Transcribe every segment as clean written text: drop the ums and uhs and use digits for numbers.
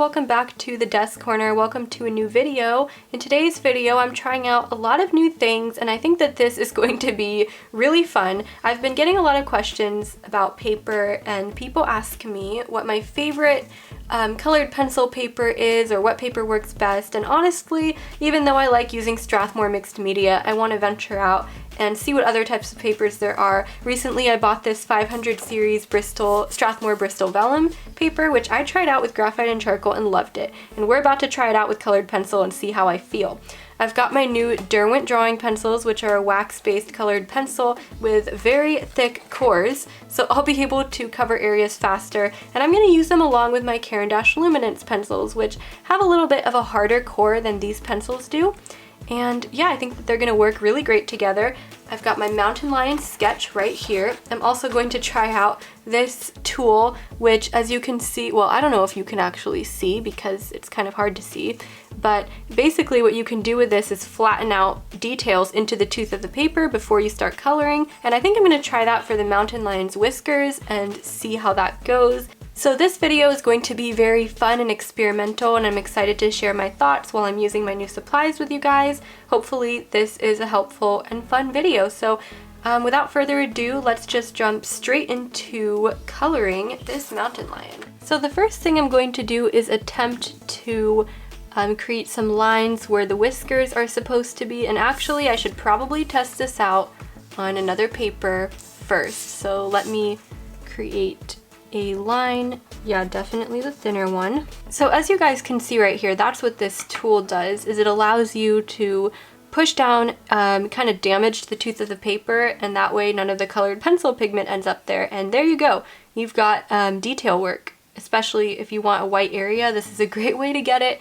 welcome back to the desk corner. Welcome to a new video. In today's video, I'm trying out a lot of new things, and I think that this is going to be really fun. I've been getting a lot of questions about paper, and people ask me what my favorite colored pencil paper is or what paper works best. And honestly, even though I like using Strathmore mixed media, I want to venture out and see what other types of papers there are. Recently I bought this 500 series Strathmore Bristol Vellum paper, which I tried out with graphite and charcoal and loved it. And we're about to try it out with colored pencil and see how I feel. I've got my new Derwent Drawing Pencils, which are a wax-based colored pencil with very thick cores, so I'll be able to cover areas faster, and I'm going to use them along with my Caran d'Ache Luminance pencils, which have a little bit of a harder core than these pencils do. And yeah, I think that they're going to work really great together. I've got my mountain lion sketch right here. I'm also going to try out this tool, which, as you can see, well, I don't know if you can actually see because it's kind of hard to see, but basically what you can do with this is flatten out details into the tooth of the paper before you start coloring. And I think I'm going to try that for the mountain lion's whiskers and see how that goes. So this video is going to be very fun and experimental, and I'm excited to share my thoughts while I'm using my new supplies with you guys. Hopefully this is a helpful and fun video. So without further ado, let's just jump straight into coloring this mountain lion. So the first thing I'm going to do is attempt to create some lines where the whiskers are supposed to be, and actually I should probably test this out on another paper first. So let me create a line. Yeah, definitely the thinner one. So as you guys can see right here, that's what this tool does, is it allows you to push down, kind of damage the tooth of the paper, and that way none of the colored pencil pigment ends up there. And there you go. You've got detail work, especially if you want a white area. This is a great way to get it.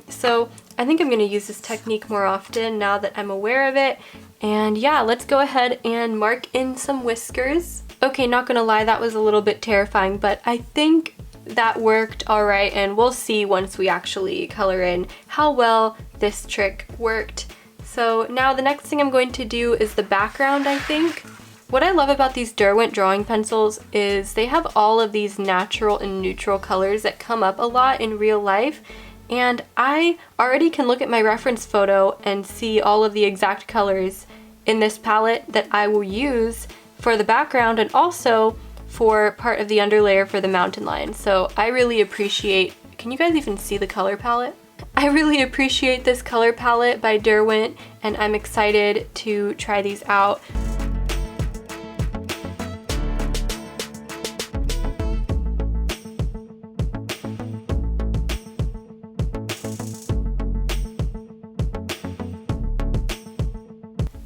So I think I'm going to use this technique more often now that I'm aware of it. And yeah, let's go ahead and mark in some whiskers. Okay, not gonna lie, that was a little bit terrifying, but I think that worked alright, and we'll see once we actually color in how well this trick worked. So now the next thing I'm going to do is the background, I think. What I love about these Derwent drawing pencils is they have all of these natural and neutral colors that come up a lot in real life, and I already can look at my reference photo and see all of the exact colors in this palette that I will use for the background and also for part of the underlayer for the mountain lion. So I really appreciate, can you guys even see the color palette? I really appreciate this color palette by Derwent, and I'm excited to try these out.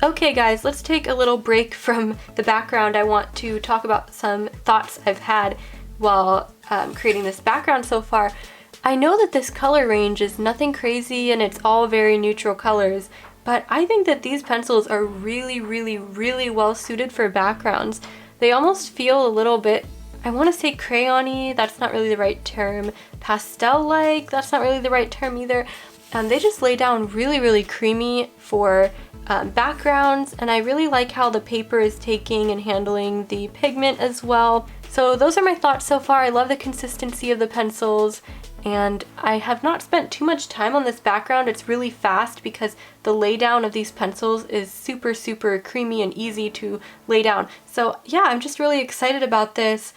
Okay guys, let's take a little break from the background. I want to talk about some thoughts I've had while creating this background so far. I know that this color range is nothing crazy and it's all very neutral colors, but I think that these pencils are really, really, really well suited for backgrounds. They almost feel a little bit, I want to say crayon-y, that's not really the right term, pastel-like, that's not really the right term either. They just lay down really, really creamy for backgrounds, and I really like how the paper is taking and handling the pigment as well. So those are my thoughts so far. I love the consistency of the pencils, and I have not spent too much time on this background. It's really fast because the laydown of these pencils is super, super creamy and easy to lay down. So yeah, I'm just really excited about this.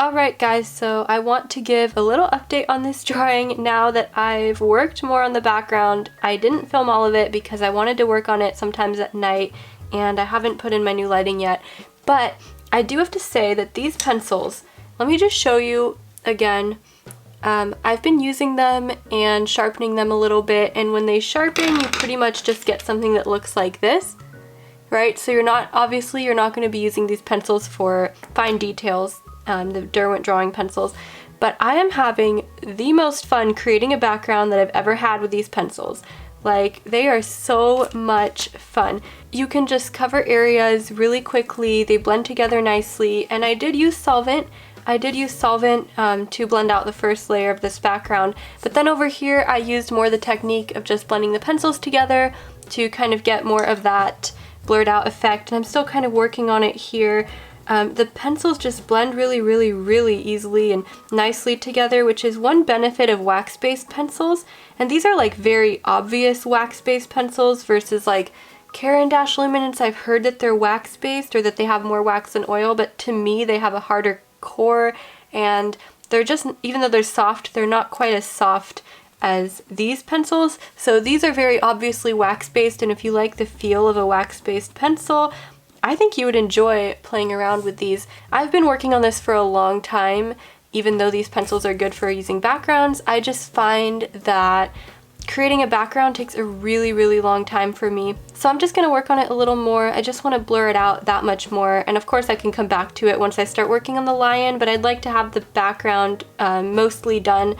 Alright guys, so I want to give a little update on this drawing now that I've worked more on the background. I didn't film all of it because I wanted to work on it sometimes at night, and I haven't put in my new lighting yet. But I do have to say that these pencils, let me just show you again. I've been using them and sharpening them a little bit, and when they sharpen, you pretty much just get something that looks like this, right? So obviously you're not going to be using these pencils for fine details, the Derwent Drawing Pencils, but I am having the most fun creating a background that I've ever had with these pencils. Like, they are so much fun. You can just cover areas really quickly, they blend together nicely, and I did use solvent. To blend out the first layer of this background, but then over here I used more the technique of just blending the pencils together to kind of get more of that blurred out effect, and I'm still kind of working on it here. The pencils just blend really easily and nicely together, which is one benefit of wax-based pencils. And these are like very obvious wax-based pencils versus like Caran d'Ache Luminance. I've heard that they're wax-based or that they have more wax than oil, but to me they have a harder core, and they're just, even though they're soft, they're not quite as soft as these pencils. So these are very obviously wax-based, and if you like the feel of a wax-based pencil, I think you would enjoy playing around with these. I've been working on this for a long time, even though these pencils are good for using backgrounds. I just find that creating a background takes a really long time for me. So I'm just gonna work on it a little more. I just wanna blur it out that much more. And of course I can come back to it once I start working on the lion, but I'd like to have the background mostly done.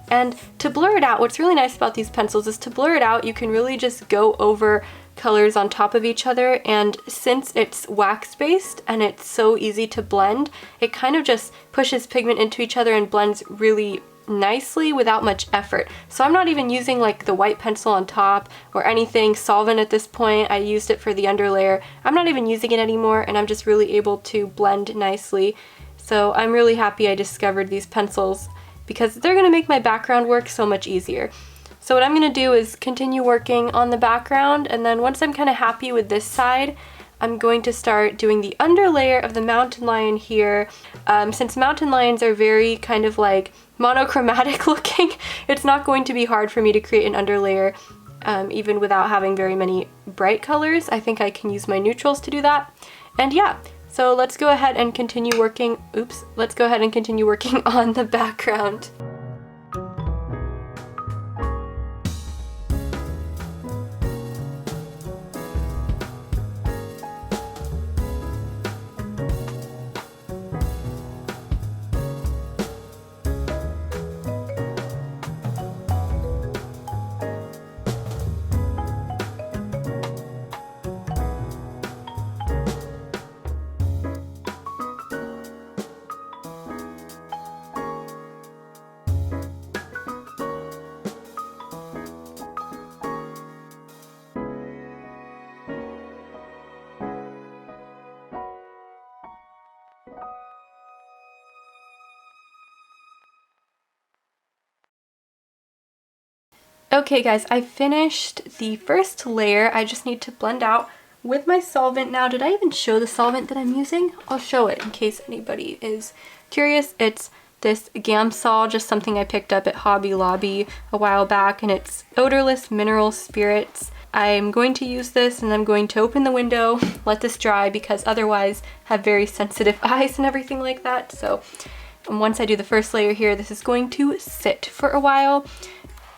And to blur it out, what's really nice about these pencils is to blur it out, you can really just go over colors on top of each other, and since it's wax-based and it's so easy to blend, it kind of just pushes pigment into each other and blends really nicely without much effort. So I'm not even using like the white pencil on top or anything, solvent at this point. I used it for the underlayer. I'm not even using it anymore, and I'm just really able to blend nicely. So I'm really happy I discovered these pencils because they're gonna make my background work so much easier. So what I'm gonna do is continue working on the background, and then once I'm kind of happy with this side, I'm going to start doing the underlayer of the mountain lion here. Since mountain lions are very kind of like monochromatic looking, it's not going to be hard for me to create an underlayer even without having very many bright colors. I think I can use my neutrals to do that. And yeah, so let's go ahead and continue working, let's go ahead and continue working on the background. Okay guys, I finished the first layer. I just need to blend out with my solvent now. Did I even show the solvent that I'm using? I'll show it in case anybody is curious. It's this Gamsol, just something I picked up at Hobby Lobby a while back, and it's odorless mineral spirits. I'm going to use this and I'm going to open the window, let this dry, because otherwise I have very sensitive eyes and everything like that. So once I do the first layer here, this is going to sit for a while.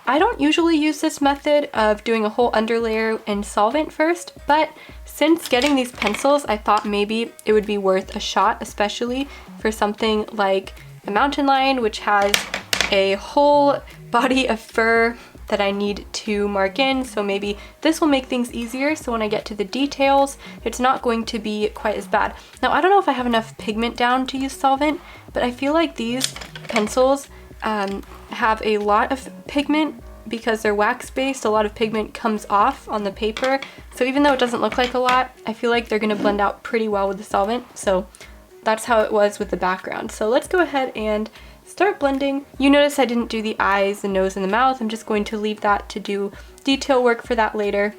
I don't usually use this method of doing a whole underlayer in solvent first, but since getting these pencils, I thought maybe it would be worth a shot, especially for something like a mountain lion, which has a whole body of fur that I need to mark in. So maybe this will make things easier, so when I get to the details, it's not going to be quite as bad. Now, I don't know if I have enough pigment down to use solvent, but I feel like these pencils have a lot of pigment because they're wax-based. A lot of pigment comes off on the paper, so even though it doesn't look like a lot, I feel like they're gonna blend out pretty well with the solvent. So that's how it was with the background. So let's go ahead and start blending. You notice I didn't do the eyes, the nose, and the mouth. I'm just going to leave that to do detail work for that later.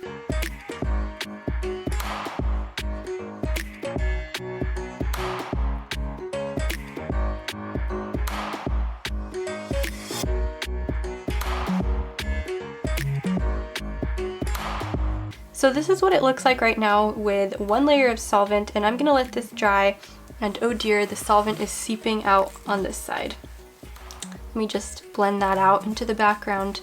So this is what it looks like right now with one layer of solvent, and I'm gonna let this dry And oh dear, the solvent is seeping out on this side. Let me just blend that out into the background.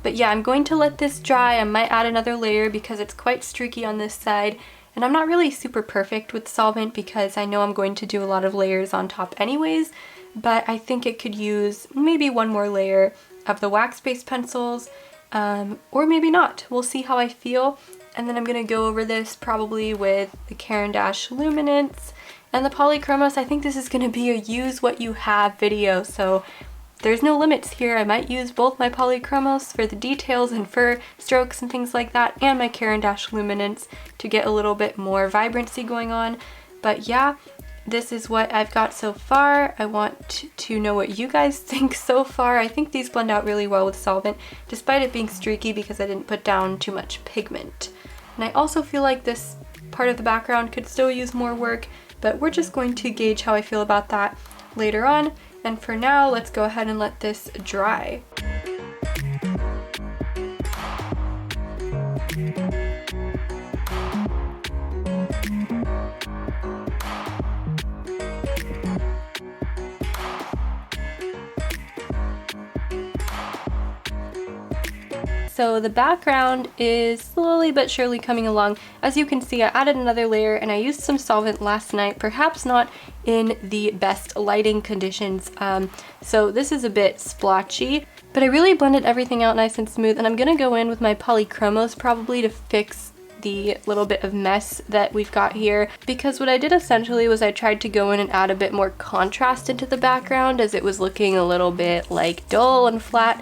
But yeah, I'm going to let this dry. I might add another layer because it's quite streaky on this side. And I'm not really super perfect with solvent because I know I'm going to do a lot of layers on top anyways, but I think it could use maybe one more layer of the wax-based pencils, or maybe not. We'll see how I feel. And then I'm going to go over this probably with the Caran d'Ache Luminance and the Polychromos. I think this is going to be a use what you have video, so there's no limits here. I might use both my Polychromos for the details and for strokes and things like that, and my Caran d'Ache Luminance to get a little bit more vibrancy going on. But yeah, this is what I've got so far. I want to know what you guys think so far. I think these blend out really well with solvent, despite it being streaky because I didn't put down too much pigment. And I also feel like this part of the background could still use more work, but we're just going to gauge how I feel about that later on. And for now, let's go ahead and let this dry. So the background is slowly but surely coming along. As you can see, I added another layer and I used some solvent last night, perhaps not in the best lighting conditions. So this is a bit splotchy, but I really blended everything out nice and smooth, and I'm gonna go in with my Polychromos probably to fix the little bit of mess that we've got here, because what I did essentially was I tried to go in and add a bit more contrast into the background as it was looking a little bit like dull and flat.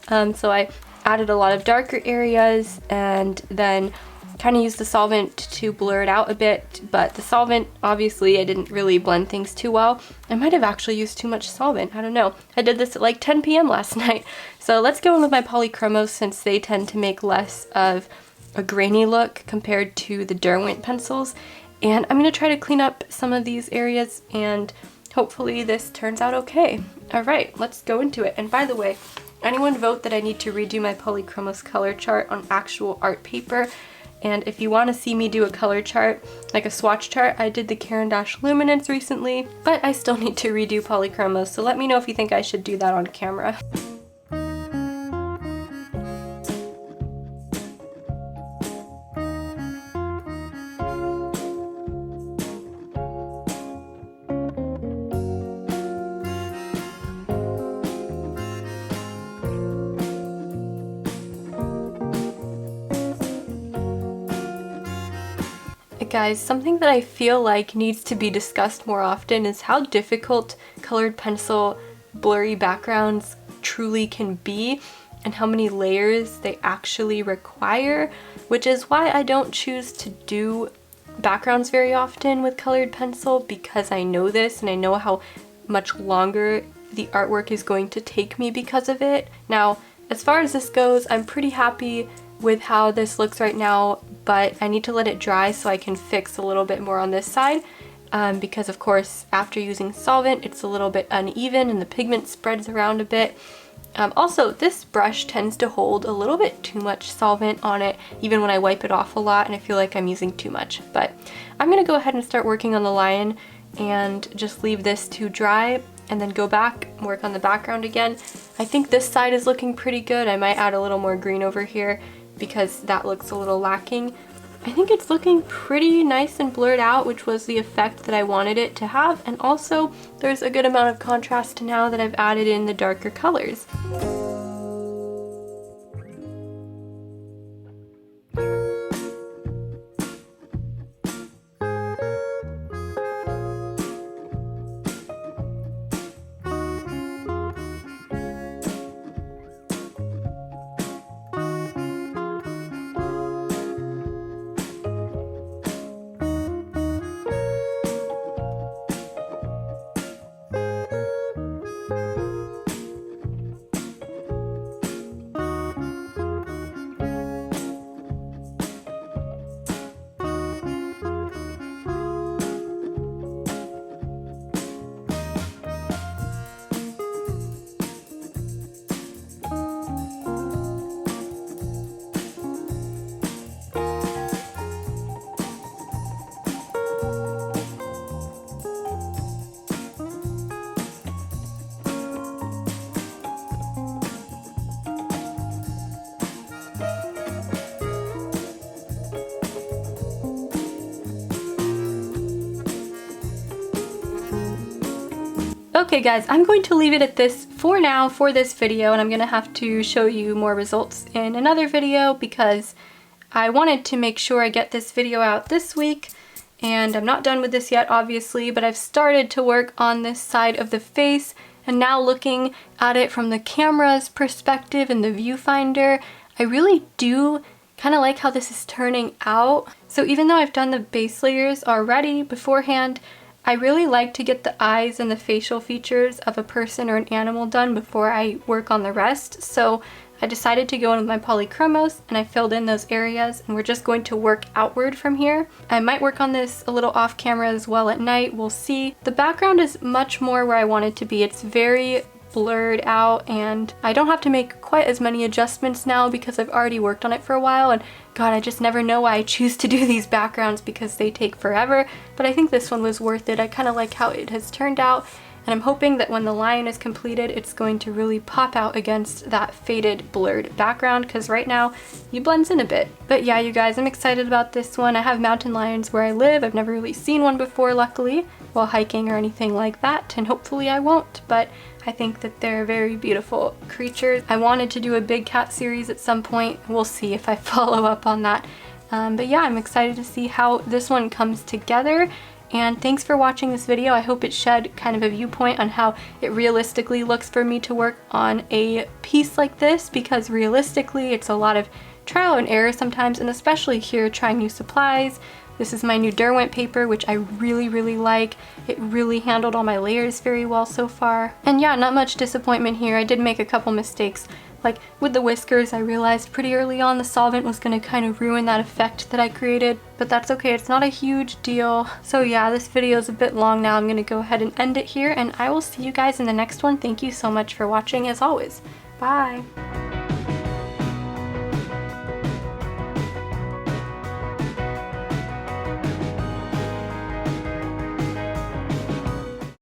So I added a lot of darker areas and then kind of used the solvent to blur it out a bit, but the solvent, obviously, I didn't really blend things too well. I might have actually used too much solvent, I don't know. I did this at like 10 p.m. last night. So let's go in with my Polychromos since they tend to make less of a grainy look compared to the Derwent pencils. And I'm going to try to clean up some of these areas and hopefully this turns out okay. Alright, let's go into it. And by the way, anyone vote that I need to redo my Polychromos color chart on actual art paper. And if you want to see me do a color chart, like a swatch chart, I did the Caran d'Ache Luminance recently, but I still need to redo Polychromos, so let me know if you think I should do that on camera. Guys, something that I feel like needs to be discussed more often is how difficult colored pencil blurry backgrounds truly can be and how many layers they actually require, which is why I don't choose to do backgrounds very often with colored pencil, because I know this and I know how much longer the artwork is going to take me because of it. Now, as far as this goes, I'm pretty happy with how this looks right now, but I need to let it dry so I can fix a little bit more on this side, because of course after using solvent it's a little bit uneven and the pigment spreads around a bit. Also, this brush tends to hold a little bit too much solvent on it even when I wipe it off a lot, and I feel like I'm using too much. But I'm gonna go ahead and start working on the lion and just leave this to dry and then go back and work on the background again. I think this side is looking pretty good. I might add a little more green over here because that looks a little lacking. I think it's looking pretty nice and blurred out, which was the effect that I wanted it to have, and also there's a good amount of contrast now that I've added in the darker colors. Okay guys, I'm going to leave it at this for now for this video, and I'm gonna have to show you more results in another video because I wanted to make sure I get this video out this week, and I'm not done with this yet obviously, but I've started to work on this side of the face, and now looking at it from the camera's perspective in the viewfinder, I really do kind of like how this is turning out. So even though I've done the base layers already beforehand, I really like to get the eyes and the facial features of a person or an animal done before I work on the rest. So I decided to go in with my POLYCHROMOS and I filled in those areas, and we're just going to work outward from here. I might work on this a little off camera as well at night, we'll see. The background is much more where I want it to be. It's very blurred out, and I don't have to make quite as many adjustments now because I've already worked on it for a while, and God, I just never know why I choose to do these backgrounds because they take forever, but I think this one was worth it. I kind of like how it has turned out, and I'm hoping that when the line is completed, it's going to really pop out against that faded, blurred background, because right now, it blends in a bit. But yeah, you guys, I'm excited about this one. I have mountain lions where I live. I've never really seen one before, luckily, while hiking or anything like that, and hopefully I won't, but I think that they're very beautiful creatures. I wanted to do a big cat series at some point. We'll see if I follow up on that. But yeah, I'm excited to see how this one comes together. And thanks for watching this video. I hope it shed kind of a viewpoint on how it realistically looks for me to work on a piece like this, because realistically it's a lot of trial and error sometimes, and especially here trying new supplies. This is my new Derwent paper, which I really like. It really handled all my layers very well so far. And yeah, not much disappointment here. I did make a couple mistakes. Like with the whiskers, I realized pretty early on the solvent was going to kind of ruin that effect that I created, but that's okay. It's not a huge deal. So yeah, this video is a bit long now. I'm going to go ahead and end it here, and I will see you guys in the next one. Thank you so much for watching as always. Bye!